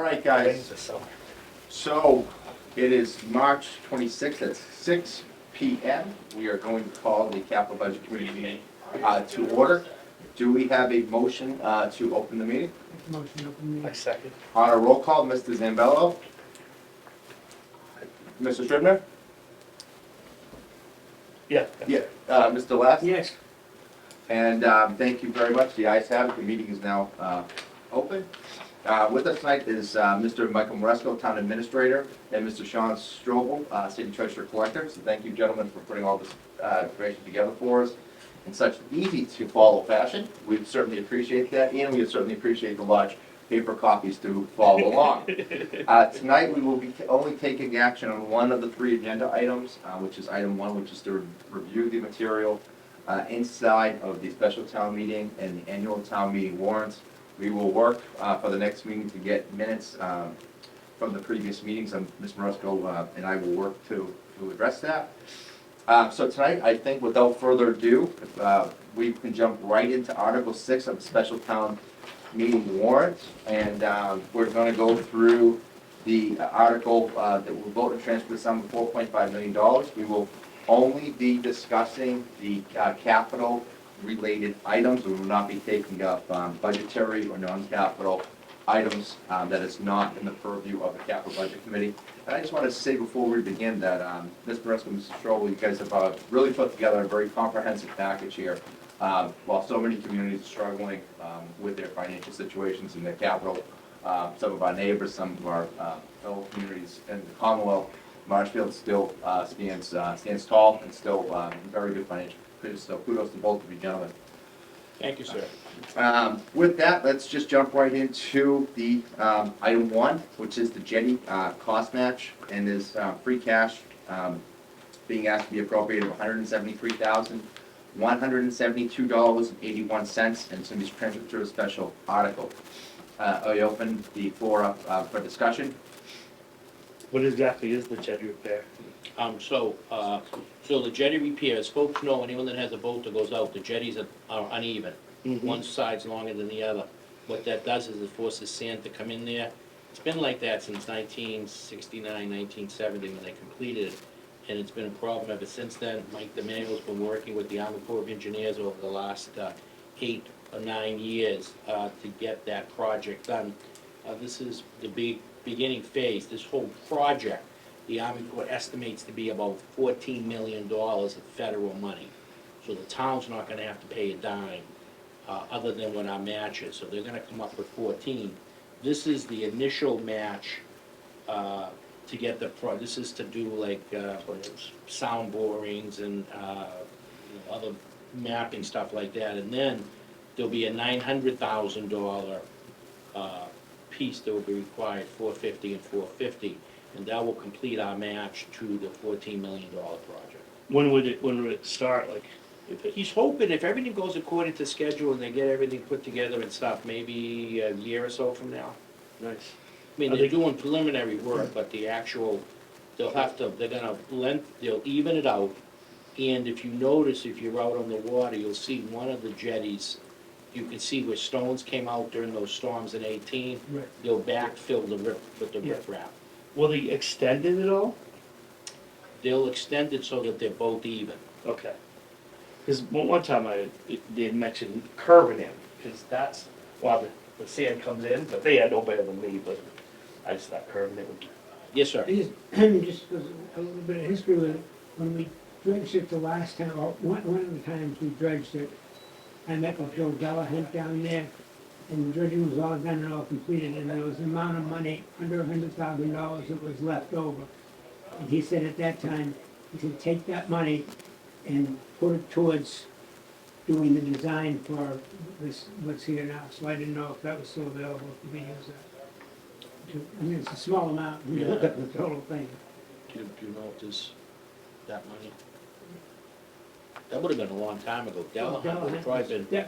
right, guys. So it is March 26th at 6 p.m. We are going to call the Capital Budget Committee meeting to order. Do we have a motion to open the meeting? Motion to open the I second. On a roll call, Mr. Zambello? Mr. Scribner? Yeah. Yeah. Mr. Last? Yes. And thank you very much. The ayes have it. The meeting is now open. With us tonight is Mr. Michael Moresco, Town Administrator, and Mr. Sean Strobel, City Treasurer Collector. So thank you, gentlemen, for putting all this information together for us in such easy-to-follow fashion. We certainly appreciate that, and we certainly appreciate the large paper copies to follow along. Tonight, we will be only taking action on one of the three agenda items, which is item 1, which is to review the material inside of the special town meeting and the annual town meeting warrants. We will work for the next meeting to get minutes from the previous meetings, and Ms. Moresco and I will work to address that. So tonight, I think without further ado, we can jump right into Article 6 of the special town meeting warrant, and we're going to go through the article that will vote to transfer the sum of $4.5 million. We will only be discussing the capital-related items. We will not be taking up budgetary or non-capital items that is not in the purview of the Capital Budget Committee. And I just want to say before we begin that Ms. Moresco and Mr. Strobel, you guys have really put together a very comprehensive package here. While so many communities are struggling with their financial situations in their capital, some of our neighbors, some of our fellow communities in the Commonwealth, Marshfield still stands tall and still in very good financial condition. So kudos to both of you gentlemen. Thank you, sir. With that, let's just jump right into the item 1, which is the jetty cost match, and is free cash being asked to be appropriated of $173,172.81, and it's going to be transferred to a special article. I open the floor up for discussion. What exactly is the jetty repair? So the jetty repair, as folks know, anyone that has a boat that goes out, the jetties are uneven. Mm-hmm. One side's longer than the other. What that does is it forces sand to come in there. It's been like that since 1969, 1970 when they completed it, and it's been a problem ever since then. Mike DeMayo's been working with the Army Corps of Engineers over the last 8 or 9 years to get that project done. This is the beginning phase. This whole project, the Army Corps estimates to be about $14 million of federal money. So the town's not gonna have to pay a dime, other than what our match is. So they're gonna come up with 14. This is the initial match, to get this is to do like, sound borings and, other mapping stuff like that. And then there'll be a $900,000, piece that will be required, $450 and $450. And that will complete our match to the $14 million project. When would it start? Like, He's hoping if everything goes according to schedule and they get everything put together and stuff, maybe a year or so from now. nice. I mean, they're doing preliminary work, but the actual, they'll even it out. And if you notice, if you're out on the water, you'll see one of the jetties, you can see where stones came out during those storms in 18. Right. They'll backfill with the Yeah. riprap. Will they extend it at all? They'll extend it so that they're both even. Okay. Because one time they had mentioned curving in, because that's while the sand comes in, but they had no better than me, but I just thought curving it would. Yes, sir. Just goes a little bit of history with it. When we dredged it the last time, or one of the times we dredged it, I met with Joe Delahunt down there, and the dredging was all done and all completed, and there was an amount of money, under $100,000 that was left over. And he said at that time, he said, take that money and put it towards doing the design for this, what's here now. So I didn't know if that was still available to be used. I mean, it's a small amount when you look at the total thing. Do you know if there's that money? That would have been a long time ago. Delahunt would have probably been Yeah,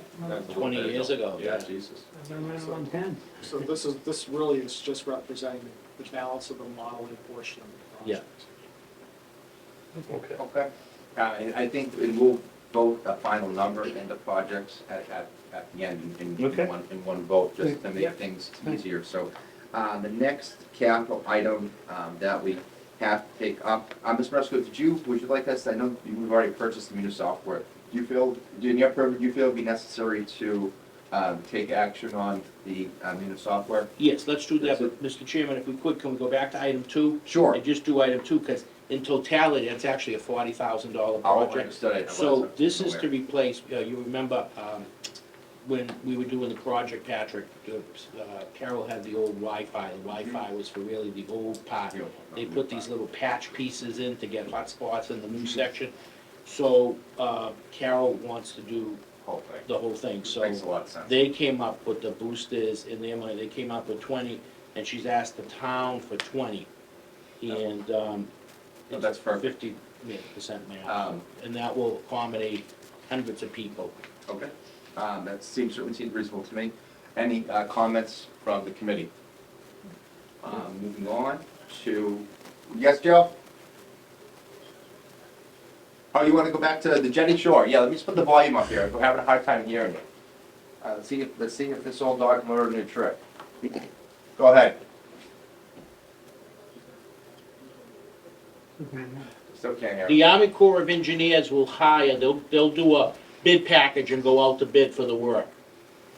20 years ago. Yeah, Jesus. I've been around a long time. So this really is just representing the balance of the modeling portion of the Yeah. project. Okay. Okay. And I think it will vote a final number in the projects at the end in Okay. one vote, just to make Yep. things easier. So The next capital item that we have to take up, Ms. Maresco, would you like us, I know we've already purchased the Munis software. Do you feel, in your purview, do you feel it'd be necessary to take action on the Munis software? Yes, let's do that, but Mr. Chairman, if we could, can we go back to item 2? Sure. And just do item 2, because in totality, it's actually a $40,000 Oh, project. understood. So this is to replace, you remember, when we were doing the project, Patrick, Carol had the old Wi-Fi. The Wi-Fi was for really the old part. They put these little patch pieces in to get hotspots in the new section. So, Carol wants to do Whole thing. the whole thing, so. Makes a lot of sense. They came up with the boosters in their money, they came up with 20, and she's asked the town for 20. And, No, that's perfect. 50% match, and that will accommodate hundreds of people. Okay. That certainly seems reasonable to me. Any comments from the committee? Moving on to, yes, Joe? Oh, you want to go back to the Jetty Shore? Yeah, let me just put the volume up here. We're having a hard time hearing you. Let's see if this old dog can learn a new trick. Go ahead. Okay. Still can't hear. The Army Corps of Engineers will hire, they'll do a bid package and go out to bid for the work.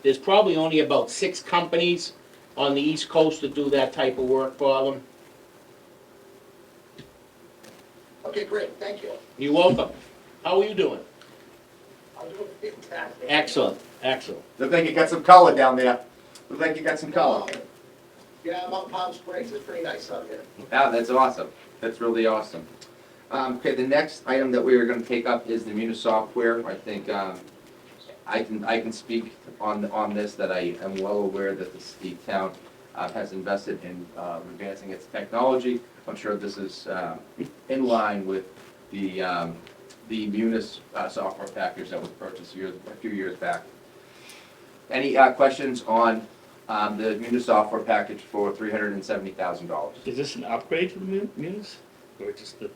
There's probably only about 6 companies on the East Coast that do that type of work for them. Okay, great, thank you. You're welcome. How are you doing? I'm doing fantastic. Excellent, excellent. Look like you got some color down there. Look like you got some color. Yeah, I'm up in Palm Springs, it's pretty nice out here. Yeah, that's awesome. That's really awesome. Okay, the next item that we are gonna take up is the Munis software. I think, I can speak on this, that I am well aware that the town has invested in advancing its technology. I'm sure this is in line with the Munis software package that was purchased a few years back. Any questions on the Munis software package for $370,000? Is this an upgrade to the Munis? Or just the,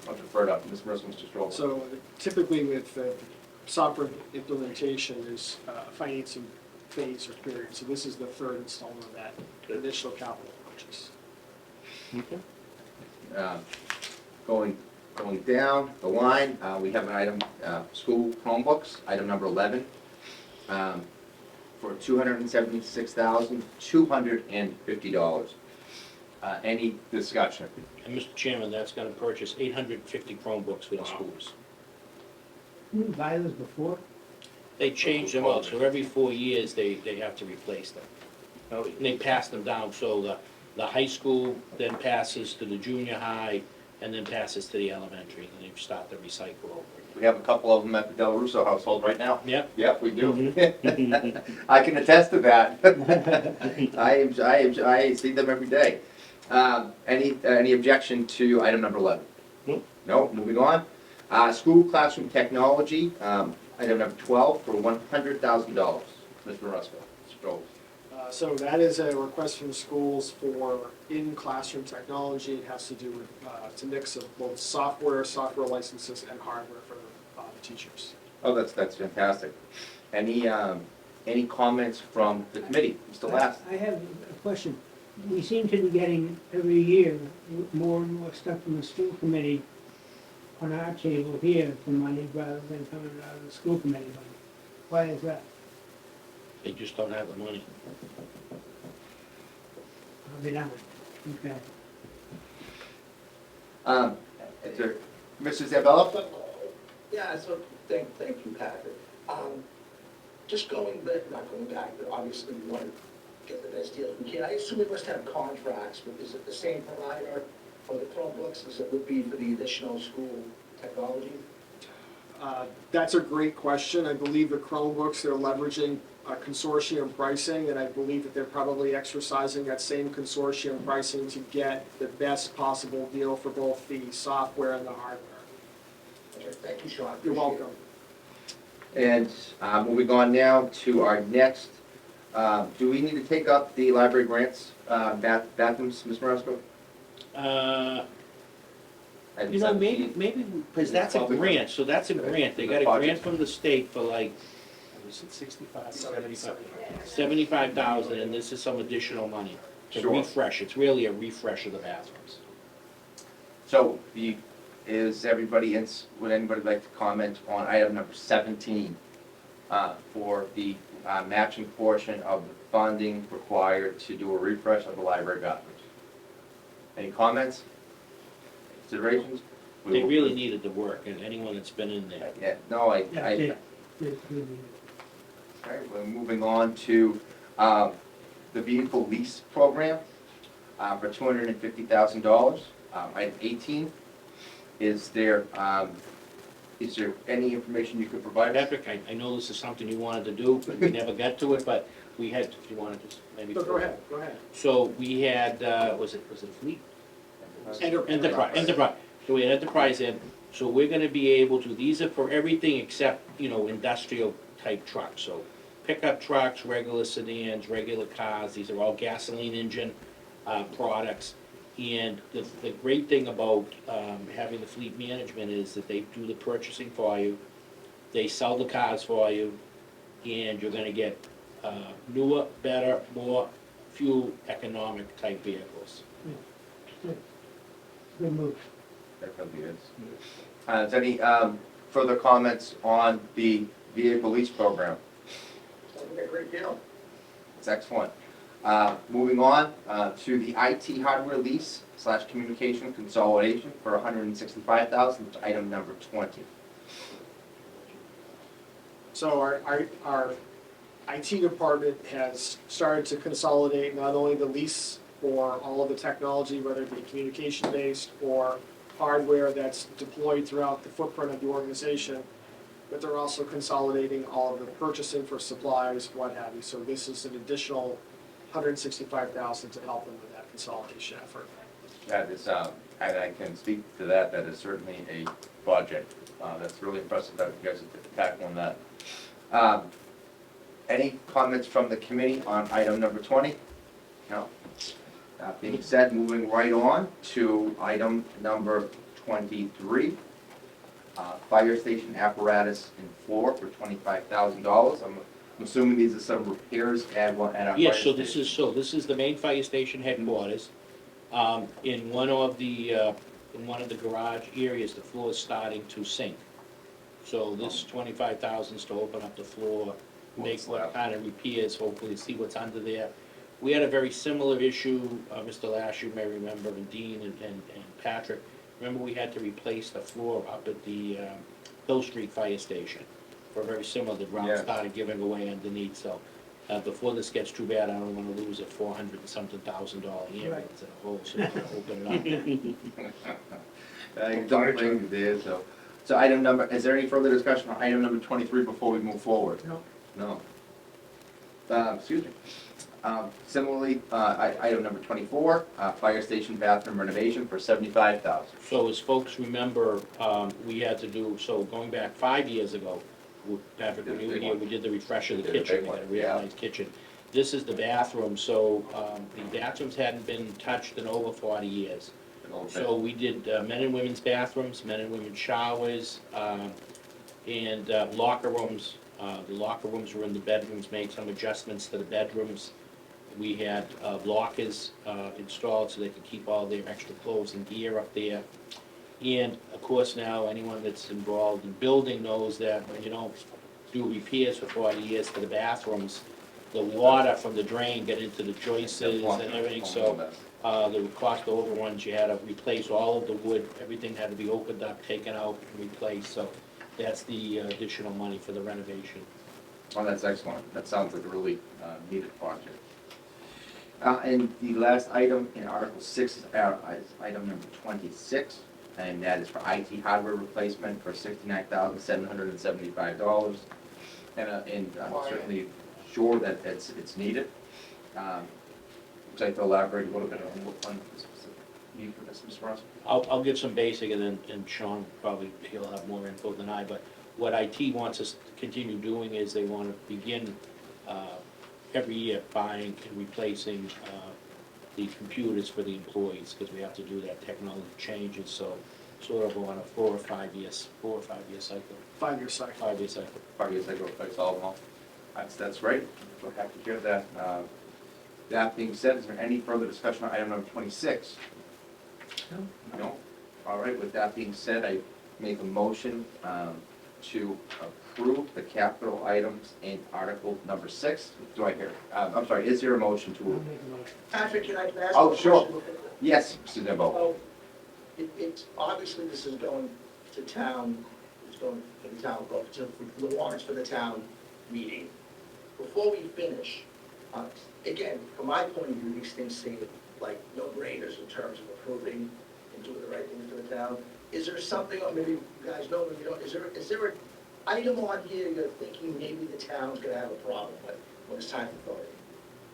I'll defer to Ms. Marissa, Mr. Stroll. So typically with software implementation, there's a financing phase or period. So this is the third installment of that initial capital purchase. okay. Going down the line, we have an item, school Chromebooks, item number 11, for $276,250. Any discussion? And Mr. Chairman, that's gonna purchase 850 Chromebooks for the schools. Didn't we buy those before? They change them out, so every 4 years, they have to replace them. Oh, And they pass them down, so the high school then passes to the junior high, and then passes to the elementary, and they start the recycle over again. We have a couple of them at the Del Russo household right now. Yep. Yep, we do. I can attest to that. I see them every day. Any objection to item number 11? Nope. No, moving on. School classroom technology, item number 12 for $100,000. Mr. Rusko, Mr. Joel. So that is a request from the schools for in-classroom technology. It has to do with, it's a mix of both software licenses, and hardware for the teachers. Oh, that's fantastic. Any comments from the committee? Mr. Last? I have a question. We seem to be getting every year more and more stuff from the school committee on our table here for money rather than coming out of the school committee money. Why is that? They just don't have the money. I'll be down. Okay. Is there, Mr. Zabella? Yeah, so thank you, Patrick. Just going back, not going back, but obviously we want to get the best deals we can. I assume we must have contracts, but is it the same provider for the Chromebooks as it would be for the additional school technology? That's a great question. I believe the Chromebooks, they're leveraging consortium pricing, and I believe that they're probably exercising that same consortium pricing to get the best possible deal for both the software and the hardware. Okay, thank you, Sean. You're Appreciate welcome. And moving on now to our next, do we need to take up the library grants, bathrooms, Ms. Marosco? You know, maybe, because that's a grant, so that's a grant. They got a grant from the state for like, was it 65, 75,000, and this is some additional money. to Sure. refresh, it's really a refresh of the bathrooms. So is everybody would anybody like to comment on item number 17 for the matching portion of the funding required to do a refresh of the library bathrooms? Any comments? Considerations? We They will- really needed the work, and anyone that's been in there. Yeah, no, Yeah, all right, we're moving on to the vehicle lease program for $250,000. Item 18, is there any information you could provide? Patrick, I know this is something you wanted to do, but we never got to it, but we had, if you wanted to maybe. No, go ahead, go ahead. So we had, was it Fleet? Enterprise. So we had Enterprise in, so we're gonna be able to, these are for everything except, industrial type trucks. So pickup trucks, regular sedans, regular cars, these are all gasoline engine products. And the great thing about having the fleet management is that they do the purchasing for you, they sell the cars for you, and you're gonna get newer, better, more fuel economic type vehicles. Good move. Definitely is. Is there any further comments on the vehicle lease program? Sounds like a great deal. It's excellent. Moving on to the IT hardware lease / communication consolidation for $165,000, item number 20. So our IT department has started to consolidate not only the lease for all of the technology, whether it be communication-based or hardware that's deployed throughout the footprint of the organization, but they're also consolidating all of the purchasing for supplies, what have you. So this is an additional $165,000 to help them with that consolidation effort. That is, and I can speak to that, that is certainly a budget. That's really impressive that you guys are tackling that. Any comments from the committee on item number 20? No. That being said, moving right on to item number 23. Fire station apparatus and floor for $25,000. I'm assuming these are some repairs at our fire Yes, station. this is the main fire station headquarters. In one of the garage areas, the floor is starting to sink. So this 25,000 is to open up the floor, make what kind of repairs, hopefully see what's under there. We had a very similar issue, Mr. Lash, you may remember, and Dean and Patrick. Remember, we had to replace the floor up at the Hill Street Fire Station. For very similar, the ground Yes. started giving away underneath, so before this gets too bad, I don't wanna lose a $400 and something thousand ambulance in a hole, so we're gonna open it up. Don't blame you there, so. So item number, is there any further discussion on item number 23 before we move forward? No. No. Excuse me. Similarly, item number 24, fire station bathroom renovation for $75,000. So as folks remember, we had to do, so going back 5 years ago, Patrick, when you were here, we did the refresh of the Did a big kitchen, we one, had a real yeah. nice kitchen. This is the bathroom, so the bathrooms hadn't been touched in over 40 years. So we did men and women's bathrooms, men and women's showers, and locker rooms. The locker rooms were in the bedrooms, made some adjustments to the bedrooms. We had lockers installed so they could keep all their extra clothes and gear up there. And of course now, anyone that's involved in building knows that when you don't do repairs for 40 years to the bathrooms, the water from the drain get into the joists and everything, so the cost overruns, you had to replace all of the wood, everything had to be opened up, taken out, and replaced, so that's the additional money for the renovation. Oh, that's excellent. That sounds like a really needed project. And the last item in Article 6 is item number 26, and that is for IT hardware replacement for $69,775. And I'm certainly sure that it's needed. Would you like to elaborate a little bit on what the specific need for this, Mr. Ross? I'll give some basic, and Sean probably, he'll have more info than I, but what IT wants us to continue doing is they want to begin every year buying and replacing the computers for the employees, because we have to do that technology changes, so sort of on a 4 or 5 year cycle. 5-year cycle. 5-year cycle. 5 years ago, replace all of them. That's right. We're happy to hear that. That being said, is there any further discussion on item number 26? No. No? All right, with that being said, I make a motion to approve the capital items in Article number 6. Do I hear? I'm sorry, is there a motion I'll to? make a motion. Patrick, can I ask Oh, a sure. question? Yes, Mr. Dembo. Oh, it's, obviously this is going to town, it's going for the town, for the warrants for the town meeting. Before we finish, again, from my point of view, these things seem like no-brainers in terms of approving and doing the right thing for the town. Is there something, or maybe you guys know, maybe you don't, is there an item on here you're thinking maybe the town's gonna have a problem with when it's time for voting?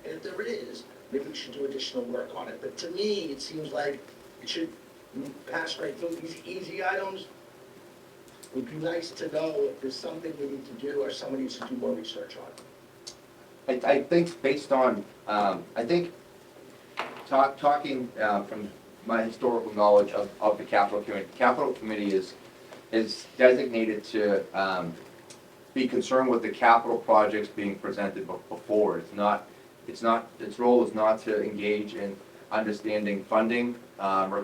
And if there is, maybe we should do additional work on it. But to me, it seems like it should pass right through these easy items. It would be nice to know if there's something we need to do or somebody needs to do more research on. I think based on, I think talking from my historical knowledge of the capital committee is designated to be concerned with the capital projects being presented before. Its role is not to engage in understanding funding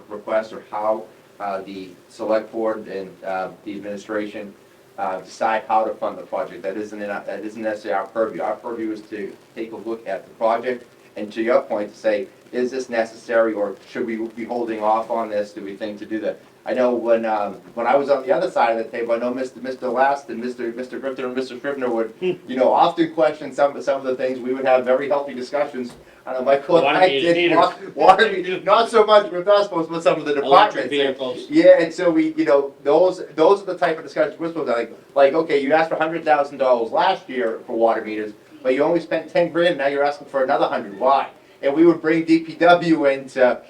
requests or how the select board and the administration decide how to fund the project. That isn't necessarily our purview. Our purview is to take a look at the project and, to your point, to say, is this necessary or should we be holding off on this? Do we think to do that? I know when I was on the other side of the table, I know Mr. Last and Mr. Griffin and Mr. Scribner would, often question some of the things. We would have very healthy discussions. I know Michael and I Water did meters. water meters, not so much with us, but with some of the Electric departments. vehicles. Yeah, and so we, those are the type of discussions we're supposed to like, okay, you asked for $100,000 last year for water meters, but you only spent 10 grand, and now you're asking for another 100. Why? And we would bring DPW in to,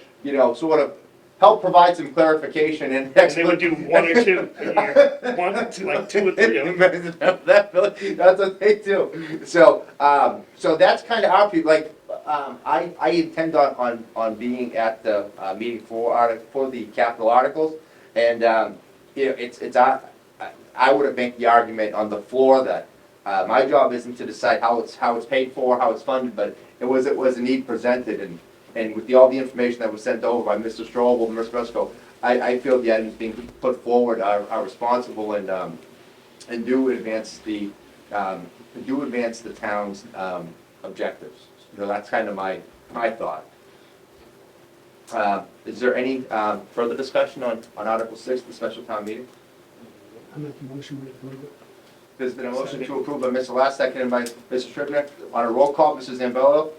sort of help provide some clarification and And they would do one or two a year, like 2 or 3 of them. That's what they do. So, so that's kind of our people. Like, I intend on being at the meeting for the capital articles, and I would make the argument on the floor that my job isn't to decide how it's paid for, how it's funded, but it was a need presented, and with all the information that was sent over by Mr. Strobel and Mr. Briscoe, I feel the items being put forward are responsible and do advance the town's objectives. That's kind of my thought. Is there any further discussion on Article 6, the special town meeting? I'll make a motion to approve it. There's been a motion to approve by Mr. Last, seconded by Mr. Scribner. On a roll call, Mrs. Zambello?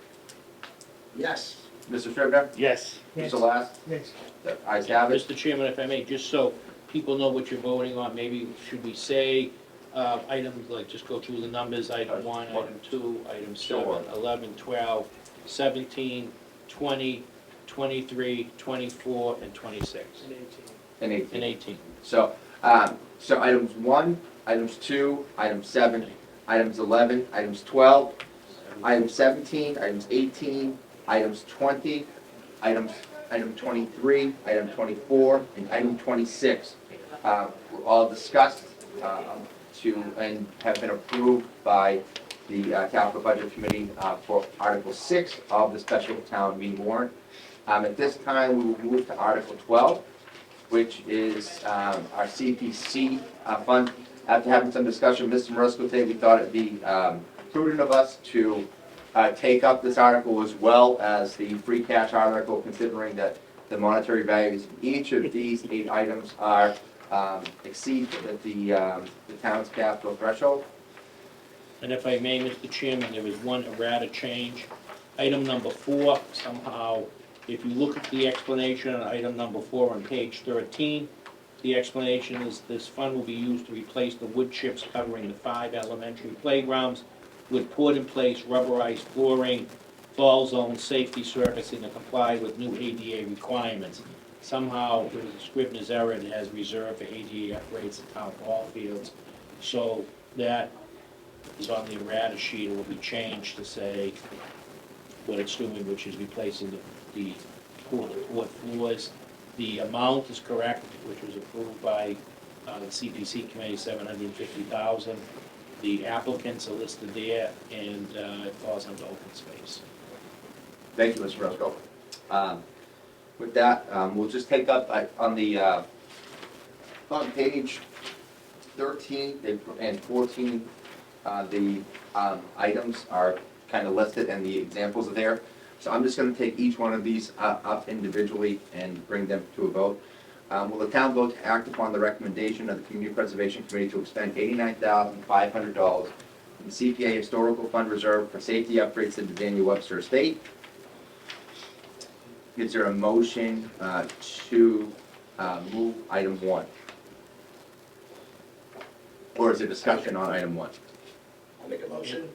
Yes. Mr. Scribner? Yes. Yes. Mr. Last? Yes. The ayes have it. Mr. Chairman, if I may, just so people know what you're voting on, maybe should we say items, like just go through the numbers, item 1, item 2, item 7, Sure. 11, 12, 17, 20, 23, 24, and 26, And 18. and 18. So, so items 1, items 2, item 7, items 11, items 12, item 17, items 18, items 20, item 23, item 24, and item 26 were all discussed and have been approved by the Capital Budget Committee for Article 6 of the special town meeting warrant. At this time, we will move to Article 12, which is our CPC fund. After having some discussion with Mr. Marisco today, we thought it'd be prudent of us to take up this article as well as the free cash article, considering that the monetary values of each of these 8 items are exceed the town's capital threshold. And if I may, Mr. Chairman, there was one errata change. Item number 4, somehow, if you look at the explanation on item number 4 on page 13, the explanation is this fund will be used to replace the wood chips covering the 5 elementary playgrounds with put-in-place rubberized flooring, fall zone safety surfacing to comply with new ADA requirements. Somehow, there was a Scribner's error, it has reserved for ADA upgrades at town ball fields. So that is on the errata sheet, it will be changed to say what it's doing, which is replacing the court floors. The amount is correct, which was approved by the CPC committee, $750,000. The applicants are listed there, and it falls under open space. Thank you, Mr. Roscoe. With that, we'll just take up on the, on page 13 and 14, the items are kind of listed and the examples are there. So I'm just going to take each one of these up individually and bring them to a vote. Will the town vote to act upon the recommendation of the Community Preservation Committee to expend $89,500 from the CPA Historical Fund Reserve for safety upgrades in the Daniel Webster Estate? Is there a motion to move item 1? Or is there discussion on item 1? I'll make a motion.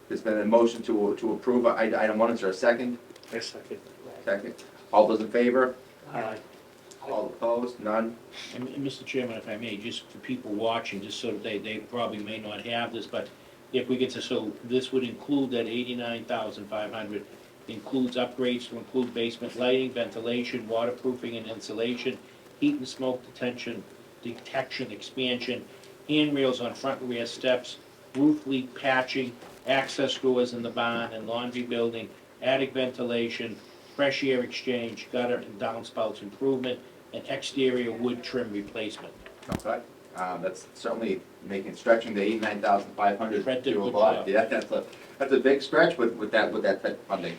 There's been a motion to approve item 1. Is there a second? I second. Second. All those in favor? Aye. All opposed? None? And Mr. Chairman, if I may, just for people watching, just so that they probably may not have this, but if we get to, so this would include that 89,500, includes upgrades to include basement lighting, ventilation, waterproofing and insulation, heat and smoke detection, expansion, handrails on front and rear steps, roof leak patching, access doors in the barn and laundry building, attic ventilation, fresh air exchange, gutter and downspouts improvement, and exterior wood trim replacement. Okay. That's certainly stretching the 89,500 Fred did a to a good lot. job. Yeah, that's a big stretch with that type of funding.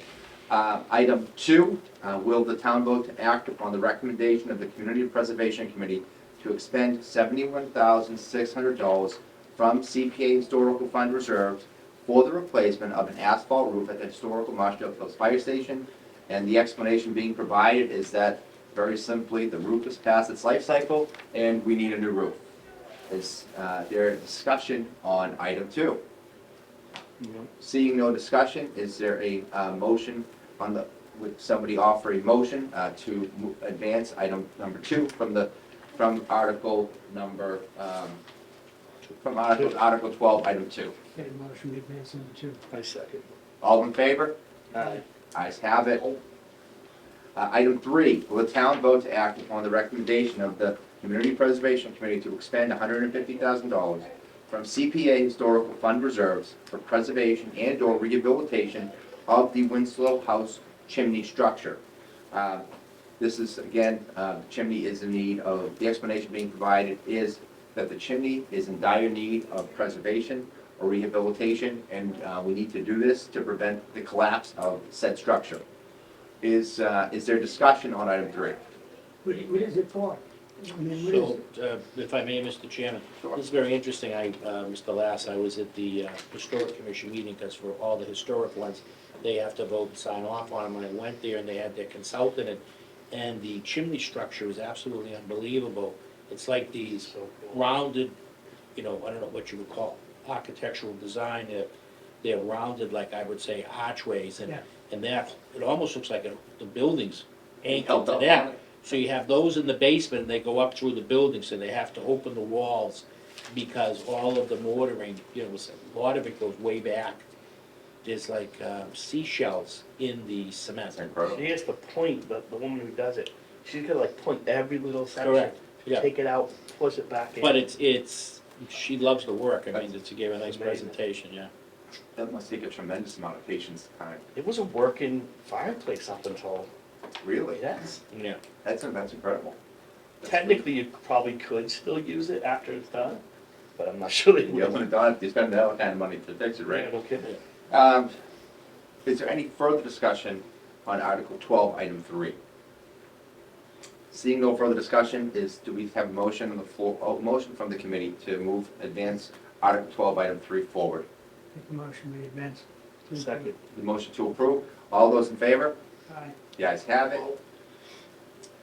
Item 2, will the town vote to act upon the recommendation of the Community Preservation Committee to expend $71,600 from CPA Historical Fund reserves for the replacement of an asphalt roof at the historical Marshfield Hills Fire Station? And the explanation being provided is that, very simply, the roof is past its life cycle and we need a new roof. Is there a discussion on item 2? Seeing no discussion, is there a motion on the, would somebody offer a motion to advance item number 2 from article number, from article 12, item 2? Okay, motion to advance number 2. I second. All in favor? Aye. Ayes have it. Item 3, will the town vote to act upon the recommendation of the Community Preservation Committee to expend $150,000 from CPA Historical Fund reserves for preservation and/or rehabilitation of the Winslow House chimney structure? This is, again, the chimney is in need of, the explanation being provided is that the chimney is in dire need of preservation or rehabilitation, and we need to do this to prevent the collapse of said structure. Is there discussion on item 3? What is it for? I mean, what is So, it? if I may, Mr. Chairman, Sure. this is very interesting. Mr. Lass, I was at the Historic Commission meeting, because for all the historic ones, they have to vote and sign off on them. When I went there and they had their consultant, and the chimney structure is absolutely unbelievable. It's like these rounded, I don't know what you would call architectural design. They're rounded, like I would say, archways, Yeah. and that, it almost looks like the building's anchored Held to up that. on it. So you have those in the basement, and they go up through the building, so they have to open the walls, because all of the mortaring, a lot of it goes way back. There's like seashells in the cement. That's incredible. She has to point, the woman who does it, she's gonna like point every little section. Correct, yeah. Take it out, push it back in. But it's, she loves the work. I mean, she gave a nice Amazing. presentation, yeah. That must take a tremendous amount of patience and time. It was a working fireplace up until, Really? yes. Yeah. That's incredible. Technically, you probably could still use it after it's done, but I'm not sure that you You will. haven't done it, you spend that kind of money to fix it, Yeah, right? no kidding. Is there any further discussion on Article 12, Item 3? Seeing no further discussion, do we have a motion on the floor, motion from the committee to advance Article 12, Item 3 forward? Make a motion to advance. Second. The motion to approve, all those in favor? Aye. The ayes have it.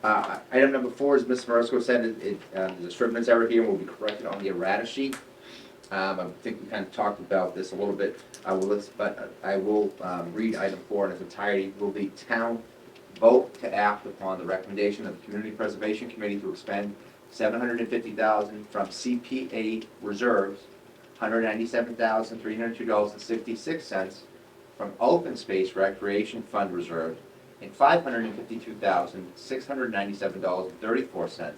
Item number 4, as Ms. Marisco said, there's a scrivener's error here, and will be corrected on the errata sheet. I think we kind of talked about this a little bit, but I will read item 4 in its entirety. Will the town vote to act upon the recommendation of the Community Preservation Committee to expend $750,000 from CPA reserves, $197,302.66 from Open Space Recreation Fund reserve, and $552,697.34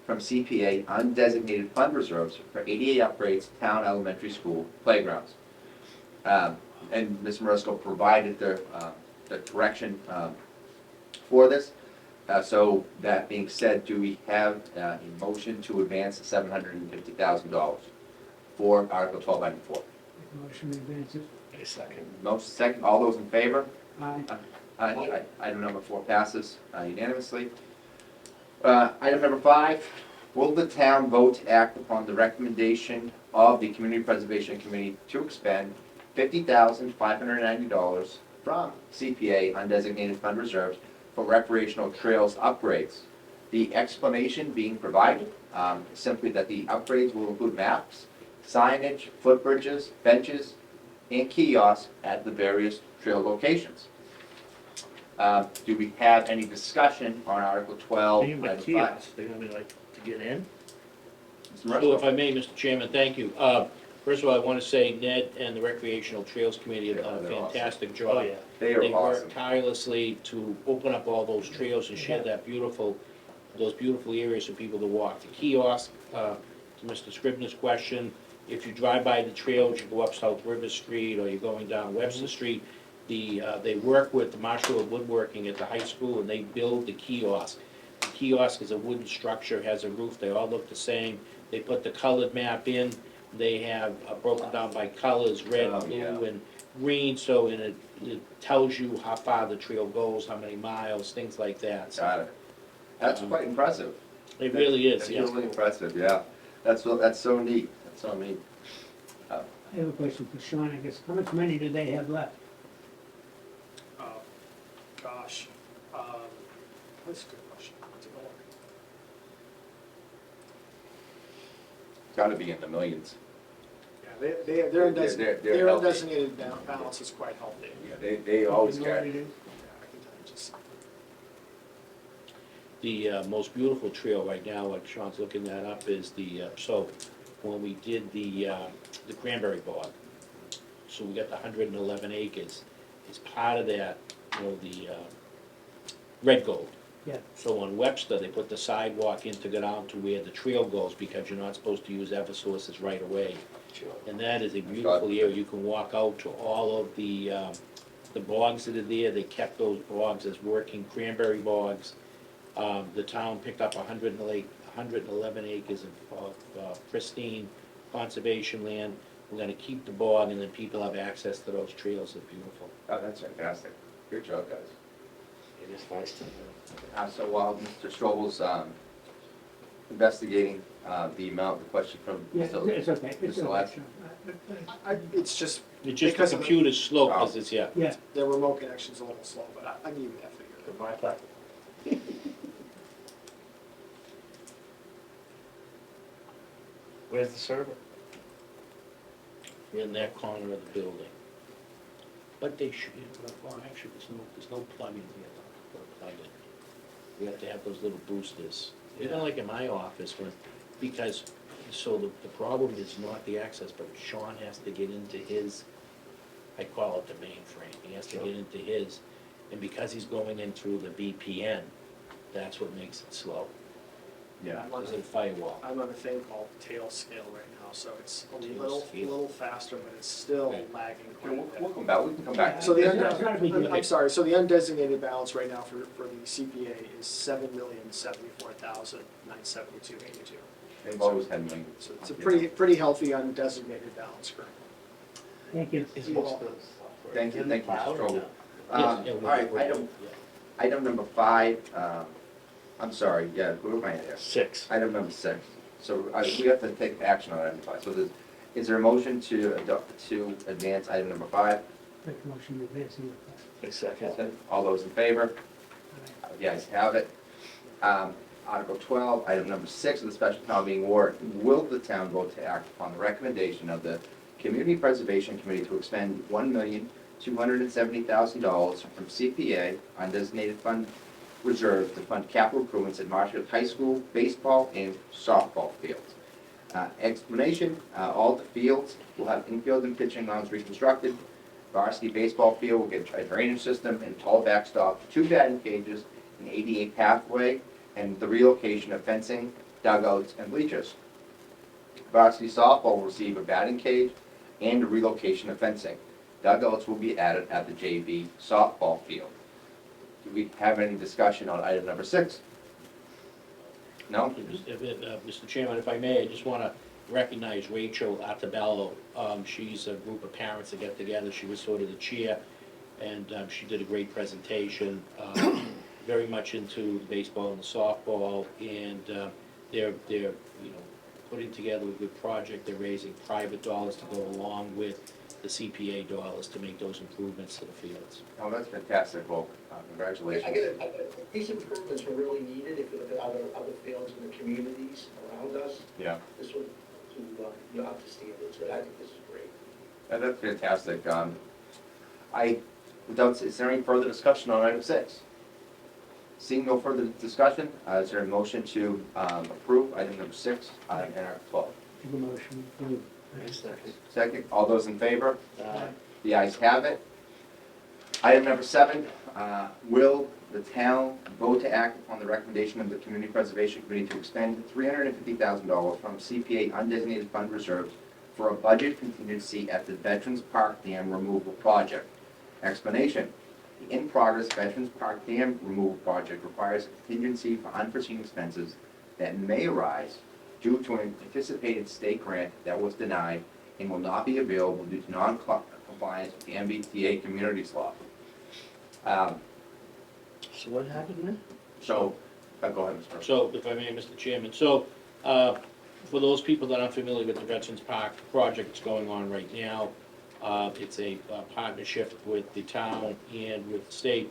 from CPA undesignated fund reserves for ADA upgrades to town elementary school playgrounds. and Ms. Marisco provided the correction for this. So that being said, do we have a motion to advance the $750,000 for Article 12, Item 4? Make a motion to advance it. A second. Most second, all those in favor? Aye. Item number 4 passes unanimously. Item number 5, will the town vote to act upon the recommendation of the Community Preservation Committee to expend $50,590 from CPA undesignated fund reserves for recreational trails upgrades? The explanation being provided is simply that the upgrades will include maps, signage, footbridges, benches, and kiosks at the various trail locations. Do we have any discussion on Article 12? Even with Item 5? kiosks, they're gonna be like, to get in? Mr. So if Marisco? I may, Mr. Chairman, thank you. First of all, I want to say Ned and the Recreational Trails Committee have done a They're awesome. fantastic job. Oh, yeah. They are They awesome. work tirelessly to open up all those trails and share those beautiful areas for people to walk. The kiosk, to Mr. Scribner's question, if you drive by the trails, you go up South River Street or you're going down Webster Street, they work with the Marshfield Woodworking at the high school and they build the kiosk. The kiosk is a wooden structure, has a roof, they all look the same. They put the colored map in, they have broken down by colors, red, Oh, yeah. blue, and green, so it tells you how far the trail goes, how many miles, things like that. So Got it. That's quite impressive. it really is, That's yeah. really impressive, yeah. That's so neat. That's so neat. I have a question for Sean, I guess. How much money do they have left? Gosh, that's a good question. Take a look. It's gotta be in the millions. Yeah, their They're healthy. undesignated balance is quite healthy. Yeah, they always You know what carry. it is? Yeah, I can tell you just. The most beautiful trail right now, like Sean's looking that up, is so when we did the cranberry bog, so we got the 111 acres, as part of that, the red gold. Yeah. So on Webster, they put the sidewalk in to go down to where the trail goes, because you're not supposed to use Eversources right away. And that is a beautiful area, you can walk out to all of the bogs that are there, they kept those bogs as working cranberry bogs. The town picked up 111 acres of pristine conservation land. We're gonna keep the bog, and then people have access to those trails, they're beautiful. Oh, that's fantastic. Good job, guys. It is nice to know. So while Mr. Strobel's investigating the question from Yeah, Mr. it's okay, it's Mr. okay, Latch. Sean. It's just, It's just the Because of the- computer slow, Oh. because it's, yeah. Yeah, their remote connection's a little slow, but I give you that figure. Good Wi-Fi. Where's the server? In that corner of the building. But they should, well, actually, there's no plug-in here, for a plug-in. We have to have those little boosters. Even like in my office, because, so the problem is not the access, but Sean has to get into his, I call it the mainframe, he has to get into his, and because he's going in through the VPN, that's what makes it slow, Yeah. because of the firewall. I'm on a thing called tail scale right now, so it's a Tail little scale. faster, but it's still Okay. lagging Yeah, quite a we'll bit. come back, we can come back. So the, It's gotta be good. I'm sorry, so the undesignated balance right now for the CPA is $7,074,972.82. They've always had millions. So it's a pretty healthy undesignated balance currently. thank you. Is You're most of welcome. the software Thank you, in the Mr. cloud or Strobel. no? Yes, yeah, All right, yeah. item number 5, I'm sorry, yeah, who am I here? 6. Item number 6. So we have to take action on item 5. So is there a motion to advance item number 5? Make a motion to advance it. A second. All those in favor? The ayes have it. Article 12, item number 6 of the special town meeting warrant. Will the town vote to act upon the recommendation of the Community Preservation Committee to expend $1,270,000 from CPA undesignated fund reserves to fund capital improvements at Marshfield High School baseball and softball fields? Explanation, all the fields will have infield and pitching mounds reconstructed. Varsity baseball field will get a drainage system and tall backstop, 2 batting cages, an ADA pathway, and the relocation of fencing, dugouts, and bleachers. Varsity softball will receive a batting cage and a relocation of fencing. dugouts will be added at the JV softball field. Do we have any discussion on item number 6? No? Mr. Chairman, if I may, I just want to recognize Rachel Artabello. She's a group of parents that get together. She was sort of the chair, and she did a great presentation, very much into baseball and the softball, and they're putting together a good project. They're raising private dollars to go along with the CPA dollars to make those improvements to the fields. Oh, that's fantastic. Well, congratulations. These improvements were really needed if you look at other fields in the communities around us. Yeah, This was up to standards, but I think this is great. that's fantastic. Is there any further discussion on item 6? Seeing no further discussion, is there a motion to approve item number 6 in our 12? Make a motion to approve. Second, all those in favor? The ayes have it. Item number 7, will the town vote to act upon the recommendation of the Community Preservation Committee to expend $350,000 from CPA undesignated fund reserves for a budget contingency at the Veterans Park Dam removal project? Explanation: the in-progress Veterans Park Dam removal project requires a contingency for unforeseen expenses that may arise due to an anticipated state grant that was denied and will not be available due to non-compliance with the MBTA Communities Law. So what happened then? So, go ahead, Mr. President. So, if I may, Mr. Chairman, so, for those people that aren't familiar with the Veterans Park project that's going on right now, it's a partnership with the town and with the state.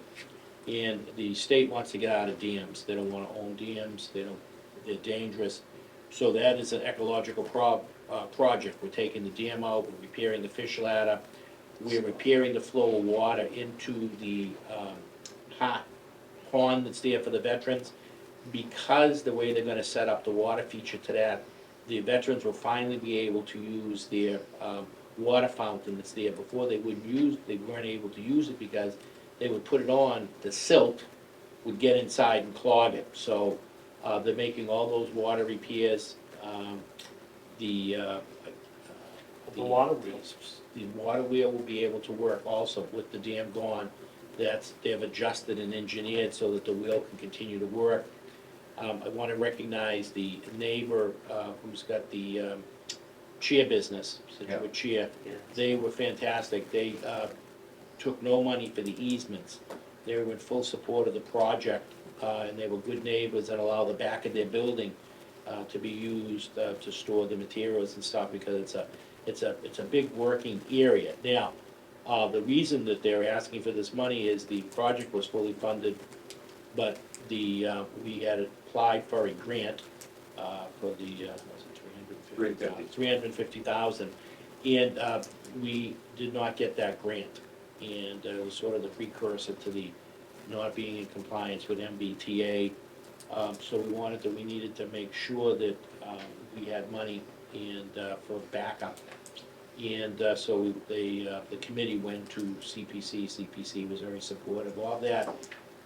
And the state wants to get out of dams. They don't want to own dams. They're dangerous. So that is an ecological project. We're taking the dam out, we're repairing the fish ladder, we're repairing the flow of water into the pond that's there for the veterans. Because the way they're gonna set up the water feature to that, the veterans will finally be able to use their water fountain that's there. Before they weren't able to use it because they would put it on, the silt would get inside and clog it. So they're making all those water repairs. The water wheels. The water wheel will be able to work also with the dam gone. They've adjusted and engineered so that the wheel can continue to work. I want to recognize the neighbor who's got the chair business, Situate Chair. Yeah. They were fantastic. They took no money for the easements. They were in full support of the project, and they were good neighbors that allow the back of their building to be used to store the materials and stuff, because it's a big working area. Now, the reason that they're asking for this money is the project was fully funded, but we had applied for a grant for the, was it $350,000, and we did not get that grant. And it was sort of the precursor to the not being in compliance with MBTA. So we needed to make sure that we had money and for backup. And so the committee went to CPC. CPC was very supportive of that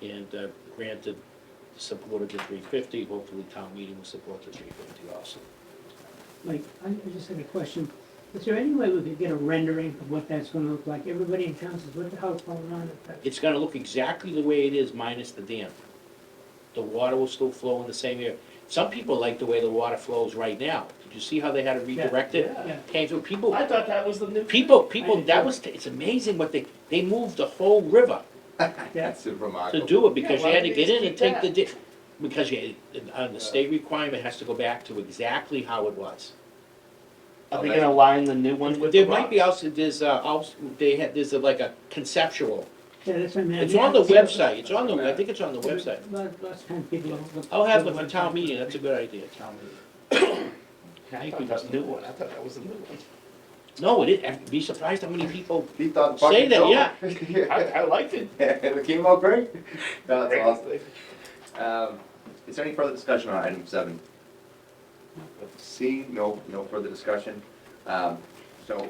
and granted, supported the 350. Hopefully town meeting will support the 350 also. Mike, I just had a question. Is there any way we could get a rendering of what that's gonna look like? Everybody in town says, what the hell's going on? It's gonna look exactly the way it is minus the dam. The water will still flow in the same area. Some people like the way the water flows right now. Did you see how they had to redirect it? Yeah. Came through, people, I thought that was the new. it's amazing what they moved the whole river That's super to remarkable. do it, because Yeah, you why had to don't get they in and just take keep the because the state requirement has to go back to exactly how it was. Are they gonna line the new one with the There might be rocks? also, there's like a conceptual, Yeah, that's what I mean. it's on the website, I think it's on the website. Lots of times people don't look. I'll have it for town meeting, that's a good idea, town meeting. I thought that was the new one. I thought that was the new one. No, it is, I'd be surprised how many people, He thought Say that, yeah. I liked it. It came out great. No, that's awesome. Is there any further discussion on item 7? See, no further discussion. So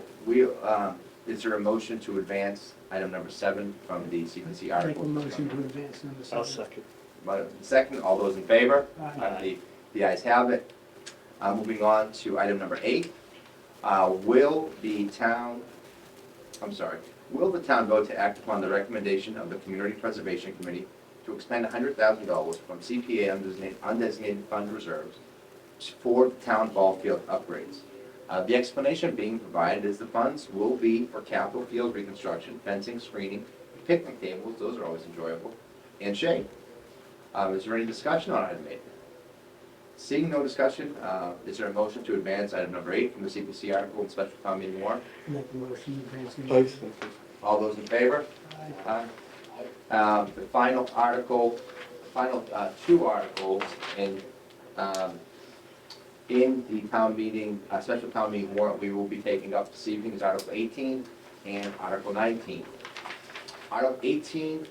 is there a motion to advance item number 7 from the CPC Make article? a motion to advance number 7. I'll second. Second, all those in favor? Aye. The ayes have it. Moving on to item number 8. Will will the town vote to act upon the recommendation of the Community Preservation Committee to expend $100,000 from CPA undesignated fund reserves for the town ball field upgrades? The explanation being provided is the funds will be for capital field reconstruction, fencing, screening, picnic tables, those are always enjoyable, and shade. Is there any discussion on item 8? Seeing no discussion, is there a motion to advance item number 8 from the CPC article and special town meeting warrant? Make the motion, advance the I motion. second. All those in favor? Aye. The final article, final two articles in the town meeting, special town meeting warrant we will be taking up this evening is Article 18 and Article 19. Article 18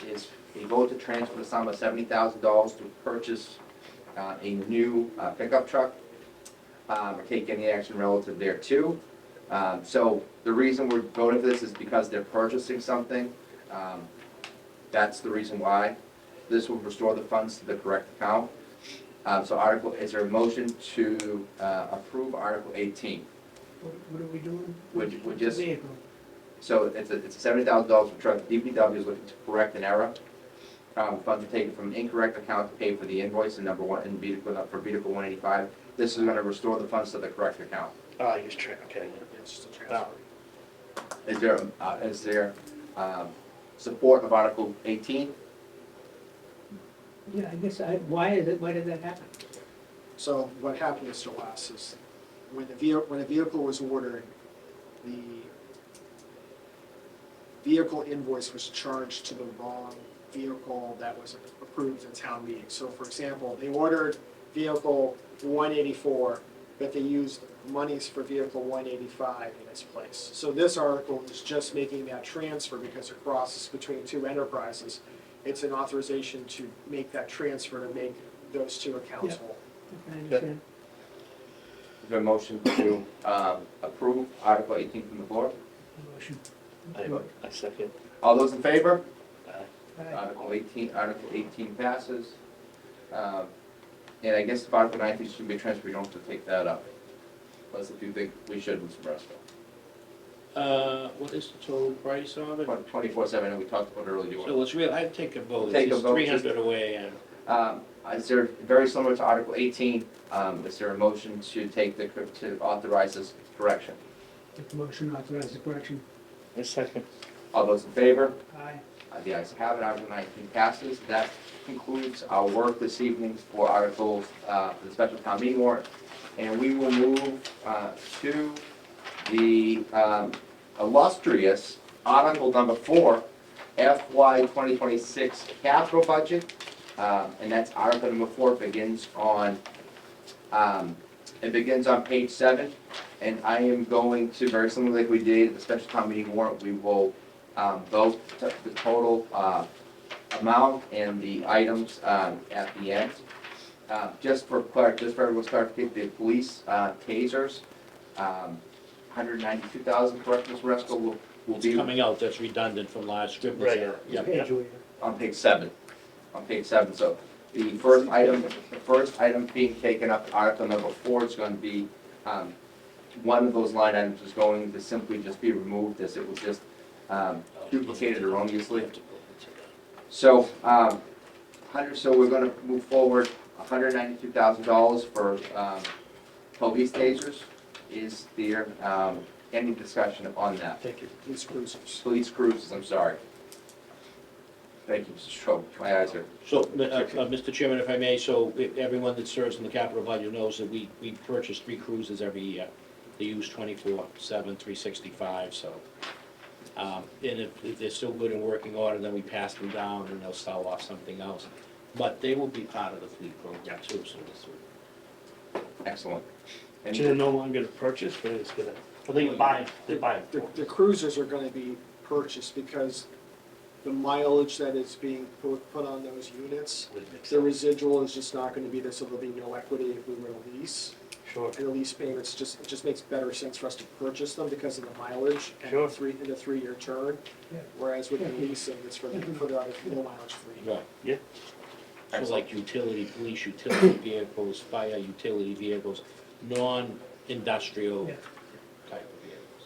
is a vote to transfer the sum of $70,000 to purchase a new pickup truck, or take any action relative thereto. So the reason we're voting for this is because they're purchasing something. That's the reason why. This will restore the funds to the correct account. So is there a motion to approve Article 18? What are we doing? Would just, Vehicle. so it's a $70,000 for truck. DPW is looking to correct an error. Funds are taken from an incorrect account to pay for the invoice in number one, in vehicle, for vehicle 185. This is going to restore the funds to the correct account. Oh, you try, okay. It's just a transfer. Is there support of Article 18? Yeah, I guess, why did that happen? So what happened, Mr. Lass, is when a vehicle was ordered, the vehicle invoice was charged to the wrong vehicle that was approved in town meeting. So for example, they ordered vehicle 184, but they used monies for vehicle 185 in its place. So this article is just making that transfer because it crosses between two enterprises. It's an authorization to make that transfer to make those two accounts Yeah. whole. I understand. Is there a motion to approve Article 18 from the floor? Motion. I second. All those in favor? Aye. Article 18 passes. And I guess if Article 19 should be transferred, you don't have to take that up. Unless if you think we should, Mr. Bresco. What is the total price of it? 24/7, and we talked about it earlier. So it's real, I'd take a vote, Take a it's vote, 300 away, and Is there, very similar to Article 18, is there a motion to to authorize this correction? Make the motion, authorize the correction. I second. All those in favor? Aye. The ayes have it, Article 19 passes. That concludes our work this evening for articles, for the special town meeting warrant. And we will move to the illustrious Article number 4, FY 2026 capital budget. And that's Article number 4, it begins on page 7. And I am going to, very similar like we did at the special town meeting warrant, we will vote the total amount and the items at the end. Just for everyone's clarification, the police tasers, 192,000, correct, Ms. Resco, will it's be coming out, that's redundant from last script. Right. Yeah. Page we- on page 7. On page 7, so the first item being taken up, Article number 4, is going to be, one of those line items is going to simply just be removed as it was just duplicated erroneously. So, so we're gonna move forward, $192,000 for police tasers. Is there any discussion on that? Thank you. These cruisers. Police cruisers, I'm sorry. Thank you, Mr. Strobel, my eyes are, So, Mr. Chairman, if I may, so everyone that serves in the capital budget knows that we purchase 3 cruisers every year. They use 24/7, 365, so. And if they're still good and working order, then we pass them down and they'll sell off something else. But they will be part of the fleet program too, so this excellent. So they're no longer to purchase, but it's gonna, well, they buy, they buy it. The cruisers are gonna be purchased because the mileage that is being put on those units, the residual is just not gonna be there, so there'll be no equity if we were to lease. Sure. And the lease payments, it just makes better sense for us to purchase them because of the mileage and Sure. the 3-year turn. Yeah. Whereas with the leasing, it's for the other low mileage free. Right. Yeah. So like police utility vehicles, fire utility vehicles, non-industrial Yeah. type of vehicles.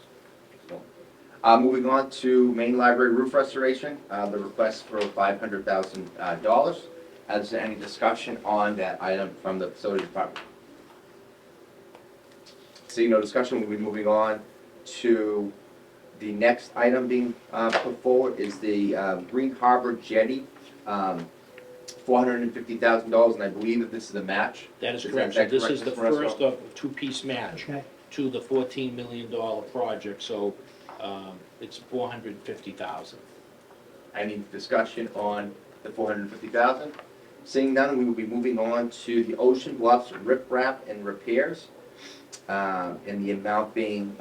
Moving on to main library roof restoration, the request for $500,000. Is there any discussion on that item from the facility department? Seeing no discussion, we'll be moving on to the next item being put forward is the Green Harbor Jetty, $450,000, and I believe that this is a match. That is Is correct. that So this correct, is the Mr. Moresco? first of a two-piece match Okay, to the $14 million project, so it's 450,000. Any discussion on the $450,000? Seeing none, we will be moving on to the Ocean Bluffs riprap and repairs, and the amount being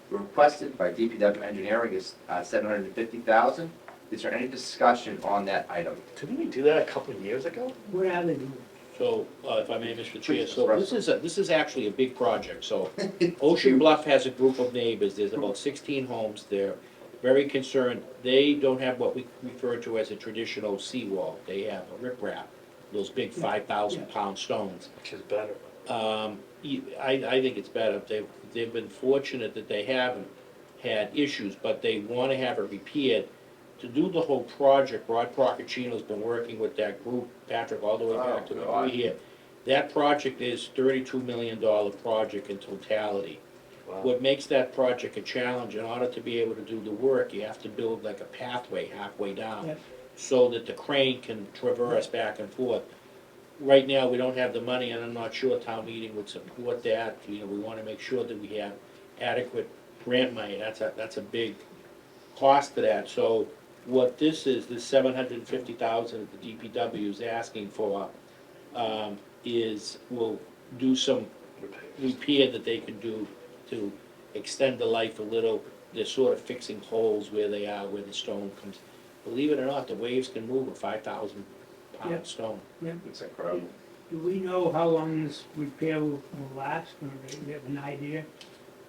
requested by DPW Engineering is $750,000. Is there any discussion on that item? Didn't we do that a couple of years ago? what are they doing? So, if I may, Mr. Chair, Please, so Mr. this is actually a big project, so Ocean Bluff has a group of neighbors, there's about 16 homes there, very concerned, they don't have what we refer to as a traditional seawall, they have a riprap, those big 5,000-pound stones. Which is better. I think it's better, they've been fortunate that they haven't had issues, but they wanna have it repaired. To do the whole project, Rod Procaccino's been working with that group, Patrick, all the way back to the God. here. That project is $32 million project in totality. Wow. What makes that project a challenge, in order to be able to do the work, you have to build like a pathway halfway down, Yep. so that the crane can traverse back and forth. Right now, we don't have the money, and I'm not sure town meeting would support that, we wanna make sure that we have adequate grant money, that's a big cost to that, so what this is, this $750,000 that the DPW is asking for, will do some repair that they can do to extend the life a little. They're sort of fixing holes where they are, where the stone comes. Believe it or not, the waves can move a 5,000 Yeah. pound stone. It's incredible. Do we know how long this repair will last, or do you have an idea?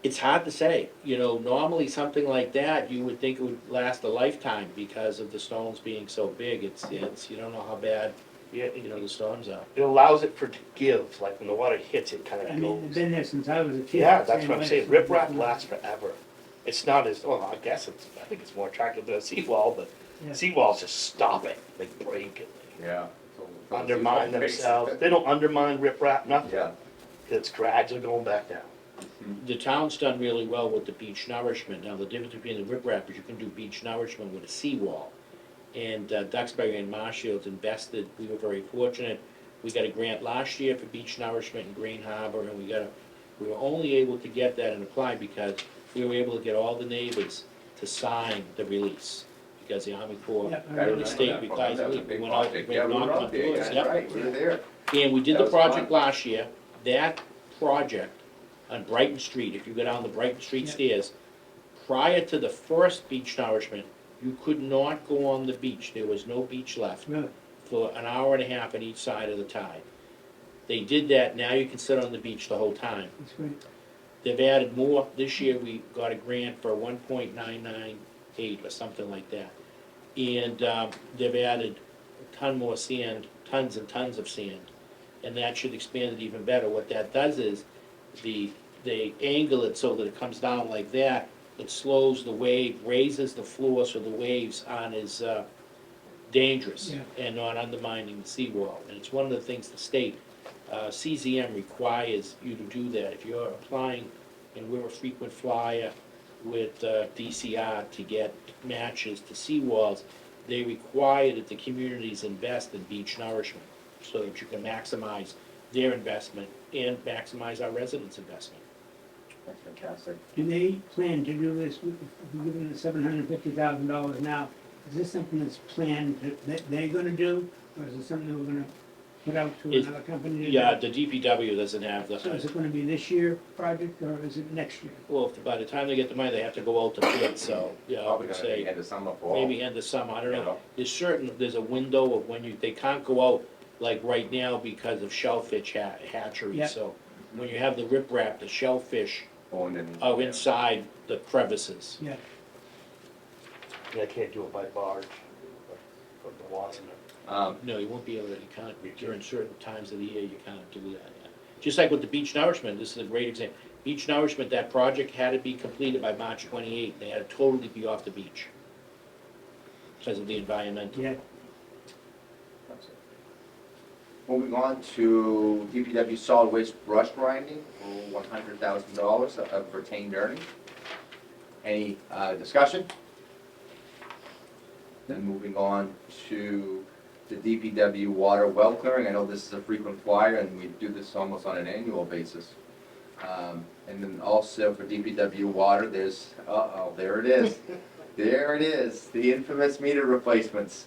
It's hard to say, normally something like that, you would think it would last a lifetime because of the stones being so big, it's, you don't know how bad, Yeah, the stones are. it allows it to give, like when the water hits, it kind I of mean, it's goes. been there since I was a kid. Yeah, that's same what I'm way, saying, so riprap it's- lasts forever. It's not as, well, I guess I think it's more attractive than a seawall, but Yeah. seawalls just stop it, they break it, Yeah. they undermine themselves. They don't undermine riprap, nothing, Yeah. it's gradually going back down. The town's done really well with the beach nourishment. Now, the difference between the riprap is you can do beach nourishment with a seawall. And Duxbury and Marshfield invested, we were very fortunate. We got a grant last year for beach nourishment in Green Harbor, and we were only able to get that and apply because we were able to get all the neighbors to sign the release. Because the Army Corps Yeah, I I remember remember the state that. requires That was a it. We big went out, project. we Yeah, we were knocked on out there, doors, that's yep. right, we were there. And we did That the was project fun. last year. That project on Brighton Street, if you go down the Brighton Street Yeah. stairs, prior to the first beach nourishment, you could not go on the beach. There was no beach left Really? for an hour and a half on each side of the tide. They did that, now you can sit on the beach the whole time. That's great. They've added more. This year, we got a grant for 1.998 or something like that. And they've added a ton more sand, tons and tons of sand. And that should expand it even better. What that does is, they angle it so that it comes down like that. It slows the wave, raises the floor so the waves aren't as dangerous Yeah. and not undermining the seawall. And it's one of the things the state, CZM requires you to do that. If you're applying, and we're a frequent flyer with DCR to get matches to seawalls, they require that the communities invest in beach nourishment so that you can maximize their investment and maximize our residents' investment. That's fantastic. Do they plan to do this, if we're given the $750,000 now, is this something that's planned that they're gonna do, or is it something that we're gonna put out to It's- another company to do? Yeah, the DPW doesn't have So is the, it gonna be this year project, or is it next year? well, by the time they get the money, they have to go out to bid, so, yeah, I Probably would gonna be say end of summer fall. maybe end of summer, I don't You know. know. There's a window of when they can't go out like right now because of shellfish hatchery, Yeah. so when you have the riprap, the shellfish Oh, and then. are inside the crevices. Yeah, Yeah, I can't do it by barge, or the water. No, you won't be able to, you can't, during certain times of the year, you can't do that, yeah. Just like with the beach nourishment, this is a great example. Beach Nourishment, that project had to be completed by March 28th. They had to totally be off the beach because of the environmental. Yeah, Moving on to DPW solid waste brush grinding for $100,000 of retained earnings. Any discussion? Then moving on to the DPW water well clearing. I know this is a frequent flyer and we do this almost on an annual basis. And then also for DPW water, there's, there it is. There it is, the infamous meter replacements.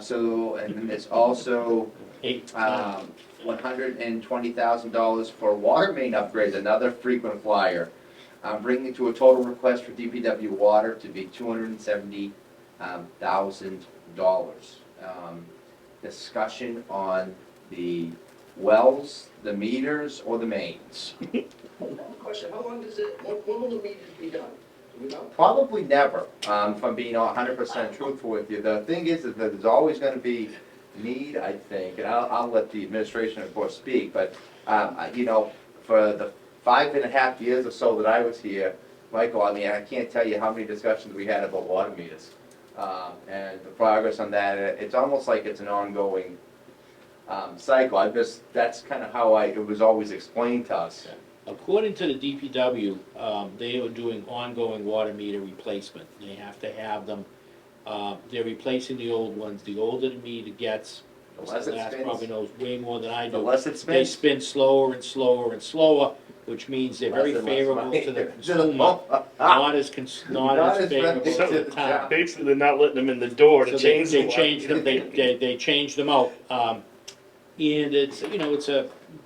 So, and then it's also $120,000 for water main upgrades, another frequent flyer. Bringing it to a total request for DPW water to be $270,000. Discussion on the wells, the meters, or the mains? Question, how long does it, when will the meters be done? Do we know? Probably never, if I'm being 100% truthful with you. The thing is that there's always gonna be need, I think, and I'll let the administration, of course, speak, but, you know, for the 5.5 years or so that I was here, Michael, I mean, I can't tell you how many discussions we had about water meters. And the progress on that, it's almost like it's an ongoing cycle. That's kind of how it was always explained to us. According to the DPW, they are doing ongoing water meter replacement. They have to have them, they're replacing the old ones. The older the meter gets, The less it Last spins, probably knows way more than I the do. less it They spins. spin slower and slower and slower, which means they're very less and less favorable money to the to consumer, not not as Not favorable as to friendly the to the town. Basically, they're not letting them in the door to So change they the changed them, water. they changed them out. And it's, you know,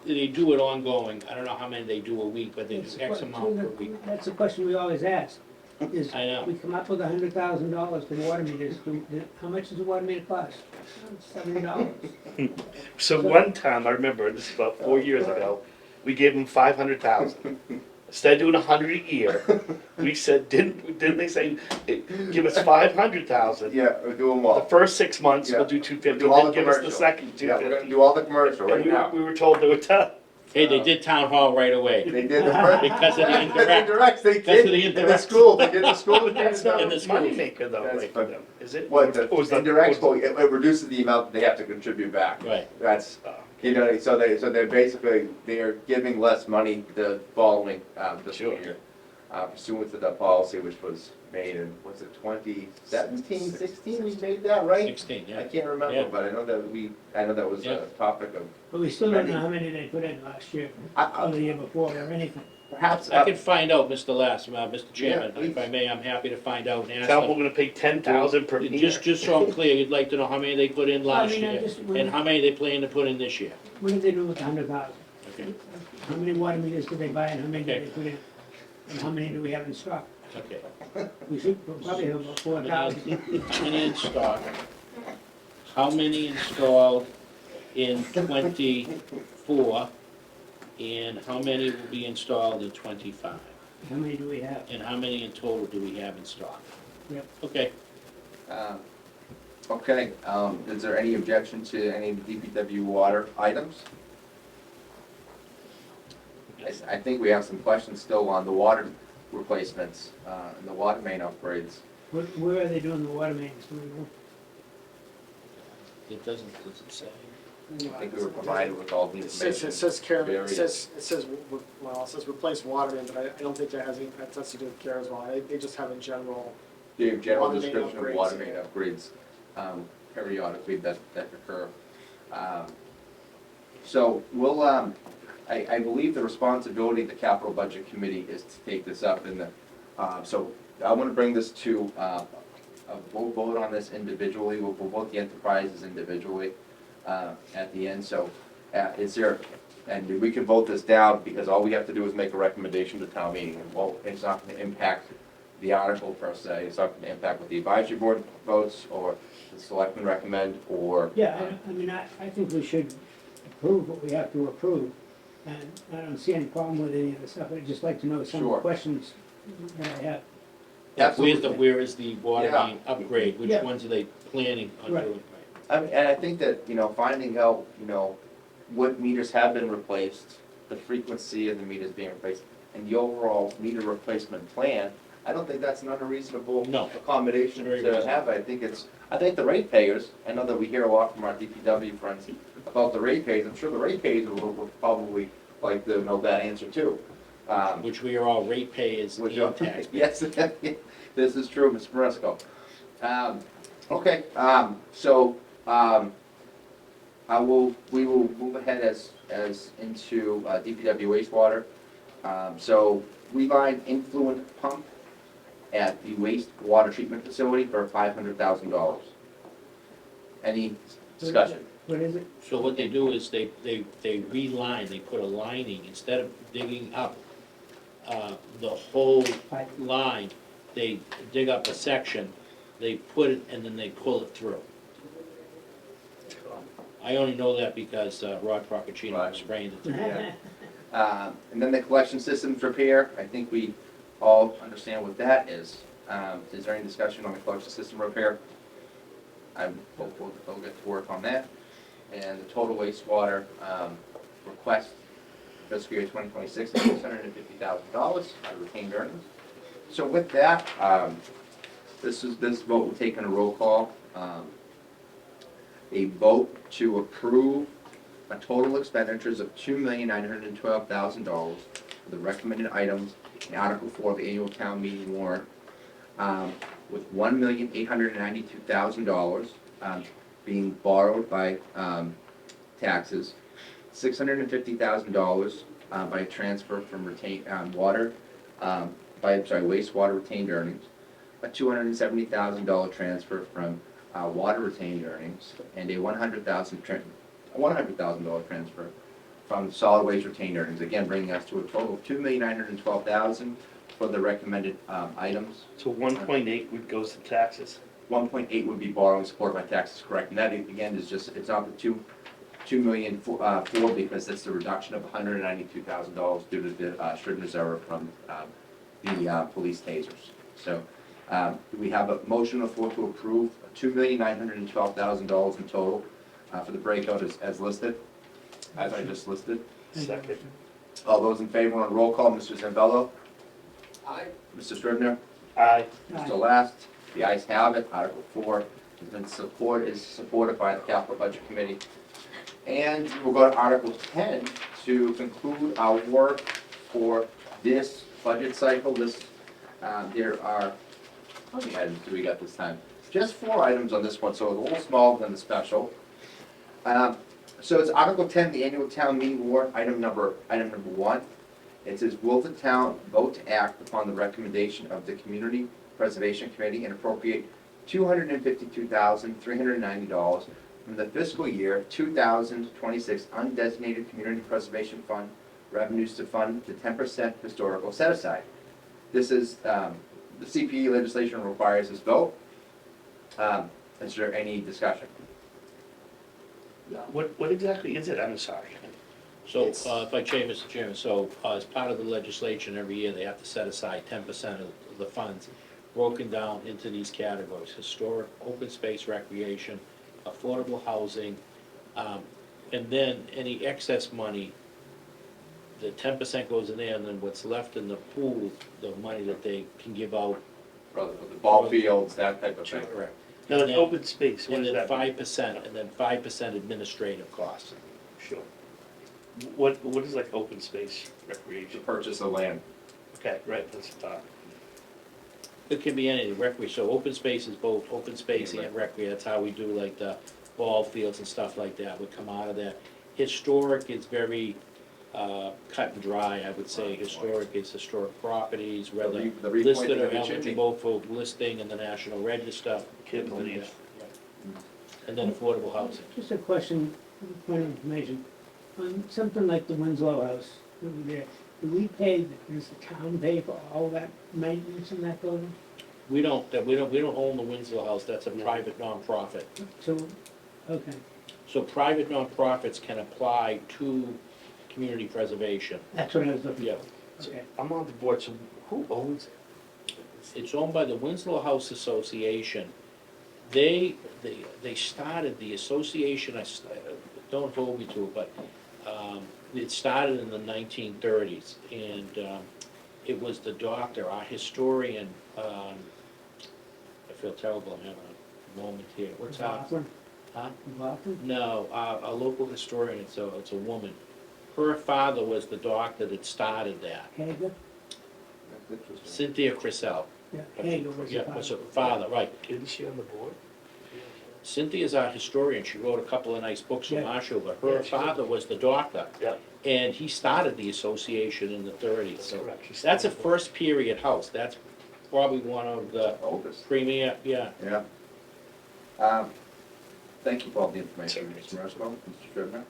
they do it ongoing. I don't know how many they do a week, but they do That's X the amount per que- week. that's the question we always ask, is I know. we come up with $100,000 for water meters, how much does a water meter cost? $70. So one time, I remember, this is about 4 years ago, we gave them 500,000. Instead of doing 100 a year, we said, didn't they say, give us 500,000? Yeah, we're doing The well. first 6 months, we'll Yeah. do 250, Do all then the give us the commercial. second Yeah, we're gonna 250. do all the commercial right And now. we were told they were tough. Hey, they did town hall right away. They did the first. Because of the indirect. Indirects, they Because of did. the In the indirect. school, they did the school. That's In not the a schools. moneymaker though, That's right, for fun. them, is it? What, Or was the that- indirects, was- well, it reduces the amount that they have to contribute back. Right. That's, Oh. you know, so they're basically, they're giving less money the following fiscal Sure. year. Pursuant to the policy which was made in, was it 2017, 16, we made that, right? 16, I yeah. can't remember, Yeah. but I know that was Yeah. a topic of, But we still don't know how many they put in last year, or the year before, or anything. perhaps. I can find out, Mr. Mr. Chairman, Yeah, if I please. may, I'm happy to find out and ask Tell them them. we're gonna pay 10,000 per meter. Just so I'm clear, you'd like to know how many they put in last I year, just, and how many they plan to put in this year. what did they do with $100,000? Okay, How many water meters did they buy and how many did Okay. they put in? And how many do we have in stock? okay. We should, we'll probably have about 4,000. How many in stock? How many installed in '24? And how many will be installed in '25? How many do we have? And how many in total do we have in stock? Yep. Okay, Okay, is there any objection to any of the DPW water items? I think we have some questions still on the water replacements, and the water main upgrades. Where are they doing the water mains? Do we know? it does it say? I think we were provided with all the It information. says care, it Various. says, well, it says replace water main, but I don't think that has any, that has to do with care as well. They just have a general, The general Water main description of upgrades. water main upgrades, periodically that occur. So we'll, I believe the responsibility of the capital budget committee is to take this up in the, so I want to bring this to, we'll vote on this individually, we'll vote the enterprises individually at the end, so is there, and we can vote this down because all we have to do is make a recommendation to town meeting, and well, it's not going to impact the article per se, it's not going to impact what the advisory board votes, or the selectmen recommend, or. Yeah, I mean, I think we should approve what we have to approve. And I don't see any problem with any of the stuff. I'd just like to know some Sure. questions that I have. Absolutely. Where is the water Yeah. main upgrade? Which Yeah. ones are they planning on Right. doing? I mean, and I think that, you know, finding out, you know, what meters have been replaced, the frequency of the meters being replaced, in the overall meter replacement plan, I don't think that's an unreasonable No. accommodation Very to reasonable. have. I think the ratepayers, I know that we hear a lot from our DPW friends about the ratepayers. I'm sure the ratepayers would probably like to know that answer too. Which we are all ratepayers Which and are- taxpayers. Yes, this is true, Mr. Maresco. Okay, we will move ahead as into DPW wastewater. So, reline influent pump at the wastewater treatment facility for $500,000. Any discussion? What is it? So what they do is they reline, they put a lining, instead of digging up the whole Pipe. line, they dig up a section, they put it, and then they pull it through. I only know that because Rod Procacino explained it to me. Yeah. And then the collection systems repair, I think we all understand what that is. Is there any discussion on the collection system repair? I'm hopeful that they'll get to work on that. And the total wastewater request for fiscal year 2026 is $650,000 out of retained earnings. So with that, this vote will take in a roll call. A vote to approve a total expenditures of $2,912,000 for the recommended items in Article 4 of the annual town meeting warrant, with $1,892,000 being borrowed by taxes, $650,000 by transfer from wastewater retained earnings, a $270,000 transfer from water retained earnings, and a $100,000 transfer from solid waste retained earnings, again bringing us to a total of $2,912,000 for the recommended items. So 1.8 would goes to taxes. 1.8 would be borrowing supported by taxes, correct, and that again is just, it's not the 2 million four because it's the reduction of $192,000 due to the Scrivener's error from the police tasers. So we have a motion on the floor to approve $2,912,000 in total for the breakout as listed, as I just listed. Second. All those in favor on roll call, Mr. Zambello, I, Mr. Scrivener, Aye. Mr. Last, the ayes have it. Article 4 has been supported by the Capital Budget Committee. And we'll go to Article 10 to conclude our work for this budget cycle. There are, how many items do we got this time? Just 4 items on this one, so it's a little smaller than the special. So it's Article 10, the annual town meeting warrant, item number 1. It says, will the town vote to act upon the recommendation of the Community Preservation Committee and appropriate $252,390 from the fiscal year 2026 undesignated Community Preservation Fund revenues to fund the 10% historical set-aside. This is, the CPE legislation requires this vote. Is there any discussion? What exactly is it? I'm sorry. So, if I may, Mr. Chairman, so as part of the legislation, every year they have to set aside 10% of the funds broken down into these categories: historic, open space, recreation, affordable housing, and then any excess money, the 10% goes in there, and then what's left in the pool, the money that they can give out. For the ball fields, that type of thing. Correct. No, it's And open space. What And is then that? 5%, and then 5% administrative costs. Sure. What is like open space To recreation? purchase the land. Okay, right, that's, It can be anything, recreation, so open space is both open space and recreation, that's how we do like the ball fields and stuff like that, would come out of that. Historic is very cut and dry, I would say. Historic is historic properties, whether The repointing listed or of the chimney. eligible for listing in the National Register. can't believe. And then affordable housing. Just a question, point of information. On something like the Winslow House over there, do we pay, does the town pay for all that maintenance in that building? We don't own the Winslow House, that's a private nonprofit. So, okay, So private nonprofits can apply to community preservation. that's what I was looking Yeah. for. Okay. I'm on the board, so who owns it? It's owned by the Winslow House Association. They started the association, don't hold me to it, but It started in the 1930s, and it was the doctor, our historian, I feel terrible, I'm having a moment here. What's up? McLaughlin? Huh? McLaughlin? No, a local historian, it's a woman. Her father was the doctor that started that, Hager? That's interesting. Cynthia Crisell. Yeah, Hager was the Yeah, was her father, right. Isn't she on the board? Cynthia's our historian, she wrote a couple of nice books on Yeah. Marshfield, but Yeah, her she father was the doctor. Yeah. And he started the association in the 30s, That's so correct. She's that's a still on the board. first period house, that's probably one of the Oldest. premier, yeah. Yeah. Thank you for all the information, Mr. Rushmo, Mr. Scribner,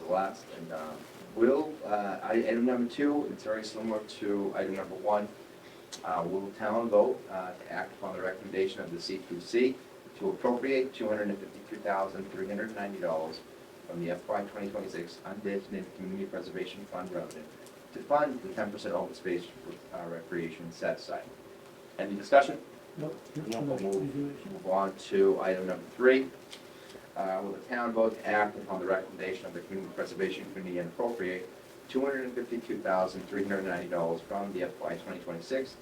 Mr. Last, and item number 2, it's very similar to item number 1. Will the town vote to act upon the recommendation of the C2C to appropriate $252,390 from the FY 2026 undesignated community preservation fund revenue to fund the 10% open space recreation set aside? Any discussion? Nope. No, not we'll much. move on to item number 3. Will the town vote to act upon the recommendation of the Community Preservation Committee and appropriate $252,390 from the FY 2026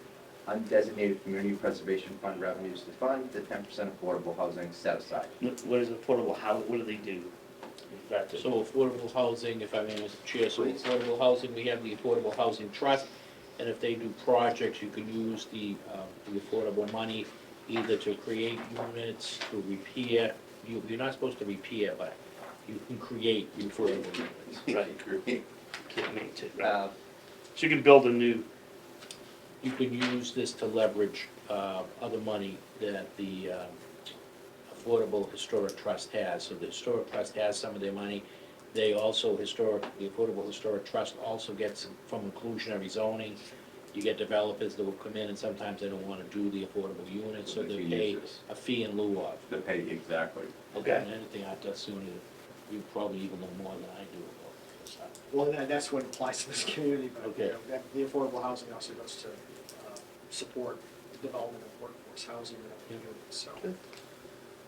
undesignated Community Preservation Fund revenues to fund the 10% affordable housing set aside? What is affordable housing, what do they do? Is that the- So affordable housing, if I may, Mr. Chair, so Please. affordable housing, we have the Affordable Housing Trust, and if they do projects, you can use the affordable money either to create units, to repair, you're not supposed to repair, but you can create affordable units. Right. Great. Can't make it, right? Uh, So you can build a new, You can use this to leverage other money that the Affordable Historic Trust has. So the Historic Trust has some of their money. They also, the Affordable Historic Trust also gets from inclusionary zoning. You get developers that will come in and sometimes they don't want to do the affordable units, so they pay a fee in lieu of. The pay, exactly. Okay. And anything I've done sooner, you probably even know more than I do about this stuff. Well, that's what applies to this community, but, you Okay. know, the affordable housing also goes to support the development of workforce housing in the community, so.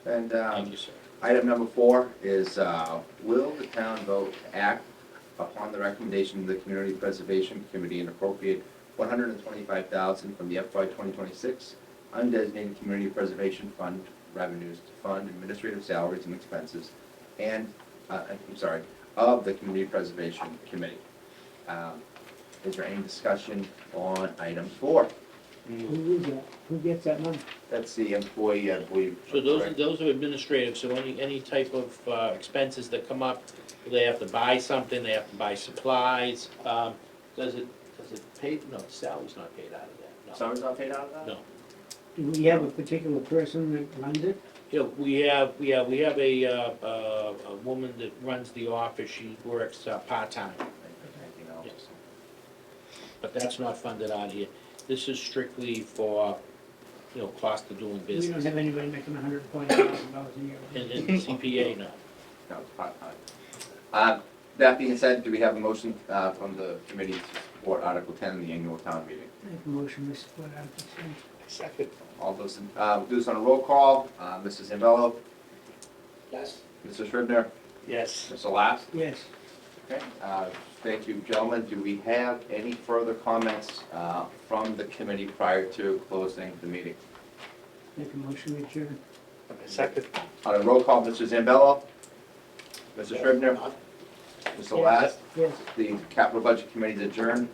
And Thank you, sir. item number 4 is, will the town vote to act upon the recommendation of the Community Preservation Committee and appropriate $125,000 from the FY 2026 undesignated Community Preservation Fund revenues to fund administrative salaries and expenses and, of the Community Preservation Committee? Is there any discussion on item 4? Who is that? Who gets that money? That's the employee, I believe. So those are administrative, so any type of expenses that come up, they have to buy something, they have to buy supplies, does it pay, no, salary's not paid out of that, no. Salary's not paid out of that? No. Do we have a particular person that runs it? You know, we have a woman that runs the office, she works part-time, Anything else? Yes. but that's not funded out of here. This is strictly for, you know, cost of doing We don't business. have anybody making $120,000 a year. And CPA, no. No, it's part-time. That being said, do we have a motion from the committee to support Article 10 in the annual town meeting? Make a motion, Mr. Split out the same. second, All those, we'll do this on a roll call. Mrs. Zambello, Yes. Mr. Scribner, yes. Mr. Last. Yes. Okay, thank you, gentlemen. Do we have any further comments from the committee prior to closing the meeting? Make a motion, we adjourn. Second, On a roll call, Mr. Zambello, Mr. Scribner, Mr. Last. Yes. The capital budget committee is adjourned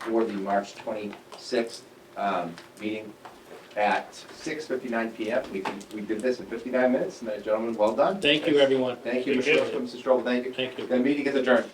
for the March 26th meeting at 6:59 PM. We did this in 59 minutes, and gentlemen, well done. Thank you, everyone. Thank you, Thank you. Mr. Strobel, thank you. Thank you. The meeting is adjourned.